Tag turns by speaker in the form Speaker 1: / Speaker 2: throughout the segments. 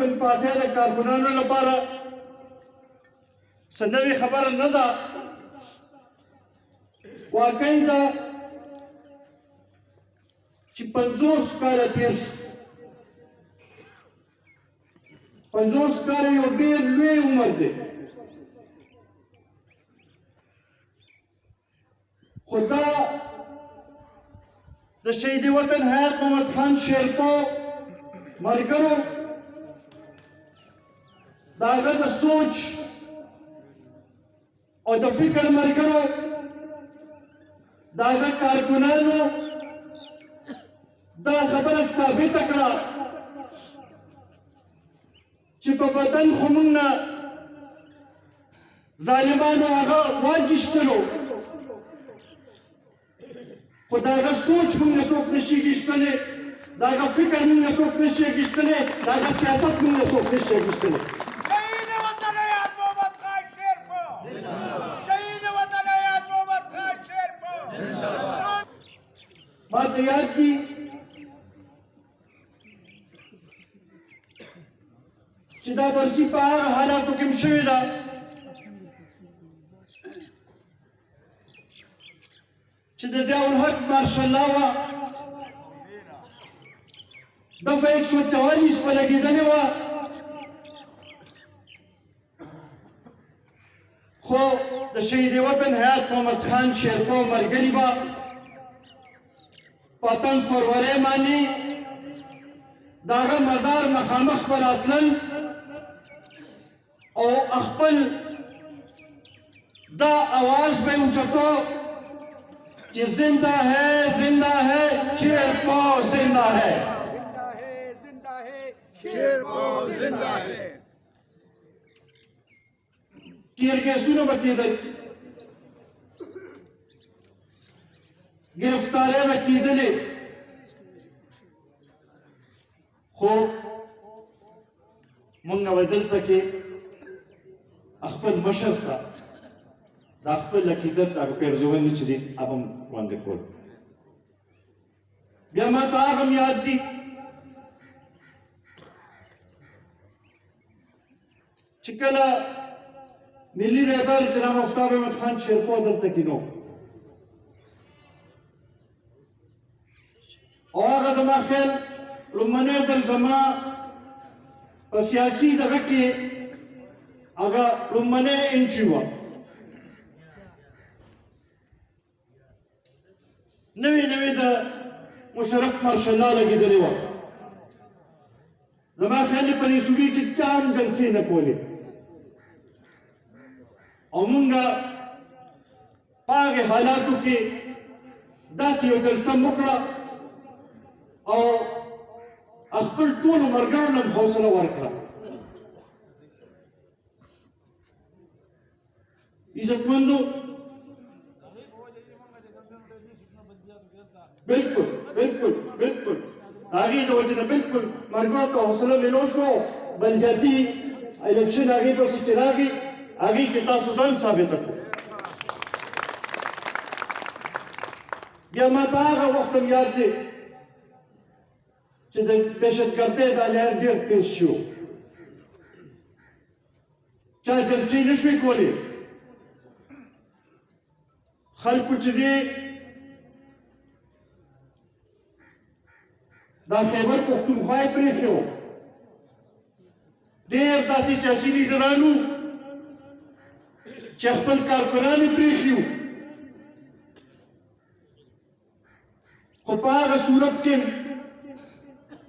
Speaker 1: تلپاتې د کارکونانو لپاره څه نوې خبره نه ده. واقعي ده چې 50 کاله تېر شو. 50 کاله یو ډېر لوی عمر دی. خو دا د شهید وطن حیات محمد خان شیرپو ملګرو د هغه د سوچ او د فکر ملګرو د هغه کارکونانو دا خبره ثابته کړه چې په بدن خو موږ نه ظالمانو هغه واګېشتلو، خو د هغه سوچ موږ نه څوک نشي ګېشتلی، د هغه فکر موږ نه څوک نشي ګېشتلی، د هغه سیاست موږ نه څوک نشي ګېشتلی.
Speaker 2: شهید وطن حیات محمد خان شیرپو، شهید وطن حیات محمد خان شیرپو.
Speaker 1: ما ته یاد دي چې دا برسي په هغه حالاتو کې هم شوې ده چې د ضیاء الحق ماشاءالله وه دفعه 144 په لګېدلې وه، خو د شهید وطن حیات محمد خان شیرپو ملګري به په 8 فروری باندې د هغه مزار مخامخ به راتلل او خپل دا आवाज به اوچتو कि जिंदा है शेरपो जिंदा है
Speaker 2: शेरपो जिंदा है.
Speaker 1: कीरगेसुनो बकीदल गिरफ्तारे बकीदले खो मंगा बदल तके अखपल मशरता دا خپل عقیدت هغه پیرزووني چې دي هغه هم وړاندې کول. بیا ما ته هغه هم یاد دي چې کله ملي رهبر جناب آفتاب احمد خان شیرپو دلته کېنو او هغه زما خیال لومړنی ځل زما په سیاسي دغه کې هغه لومړنی انټري وه. نوې د مشرف ماشاءالله لګېدلې وه. زما خیال په دې صوبې کې چا هم جلسې نه کولې او مونږ په هغې حالاتو کې داسې یو جلسه م وکړه او خپل ټولو ملګرو له حوصله ورکړه. عزتمندو बिल्कुल बिल्कुल बिल्कुल आगे तो वजह बिल्कुल मरगो का हौसला मिलो शो बलजती इलेक्शन आगे तो चिरागी आगे के तासुजान साबित को या मतागा वक्त याद दे कि दहशतगर्दी द लहर ډېر تیز شو چا جلسې نشوې کولې خلکو چې دي دا خیبر پښتونخوا یې پرېښی و. ډېر داسې سیاسي لیډرانو چې خپل کارکنان یې پرېښي وو، خو په هغه صورت کې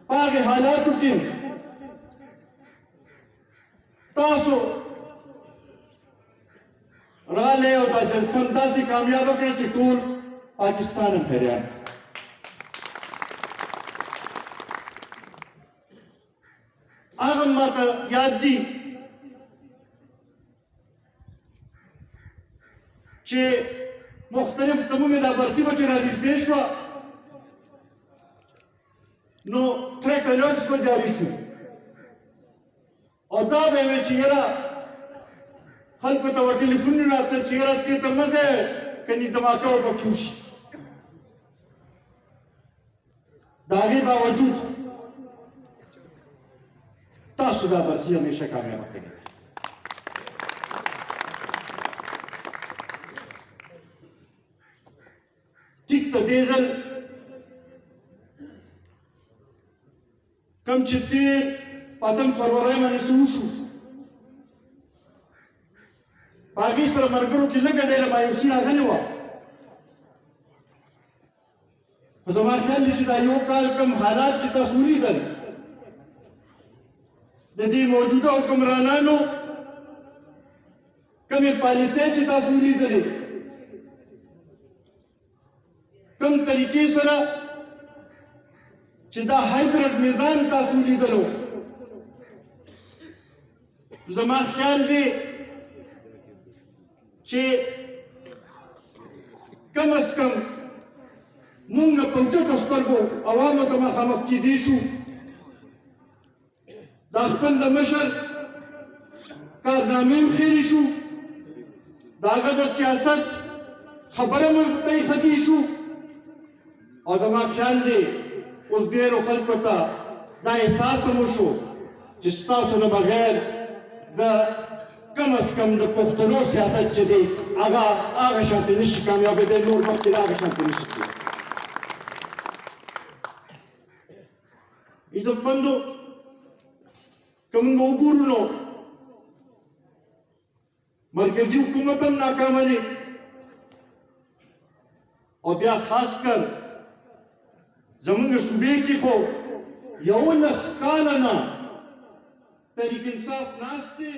Speaker 1: په هغې حالاتو کې تاسو راغلی او دا جلسه هم داسې کامیابه کړه چې ټول پاکستان هم حیران. هغه ماته یاد دي چې مختلف تمومې دا برسي به چې رانږدې شوه نو ټریک الرټس به جاري شو او دا به وې چې یاره خلکو ته به ټلیفونونه راتلل چې یاره دې ته مه ځئ کنې دماکه به پکې وشي. د هغې باوجود تاسو دا برسي همیشه کامیاب کړئ. ټیک ته دې ځل کوم چې تېر په اتم فروری باندې څه وشو په هغې سره ملګرو کې لږه ډېره مایوسي راغلې وه. خو زما خیال دی چې دا یو کال کوم حالات چې تاسو ولیدل د دې موجوده حکمرانانو کومې پالیسۍ چې تاسو ولیدلې کوم طریقې سره چې دا هایبرډ نظام تاسو ولیدلو زما خیال دی چې کم از کم مونږ نه په اوچتو سترګو عوامو ته مخامخ کېدی شو. دا خپل د مشر کارنامې هم خیرې شو، د هغه د سیاست خبره مو ته ایښودی شو. او زما خیال دی اوس ډېرو خلکو ته دا احساس هم وشو چې ستاسو نه بغیر د کم از کم د پښتنو سیاست چې دی هغه شانتې نشي کامیابېدی، نور مخکې د هغه شانتې نشي کېدی. عزتمندو که موږ وګورو نو مرکزي حکومت هم ناکامه دی او بیا خاص کر زمونږ صوبې کې خو 11 کاله نه تحریک انصاف ناست دی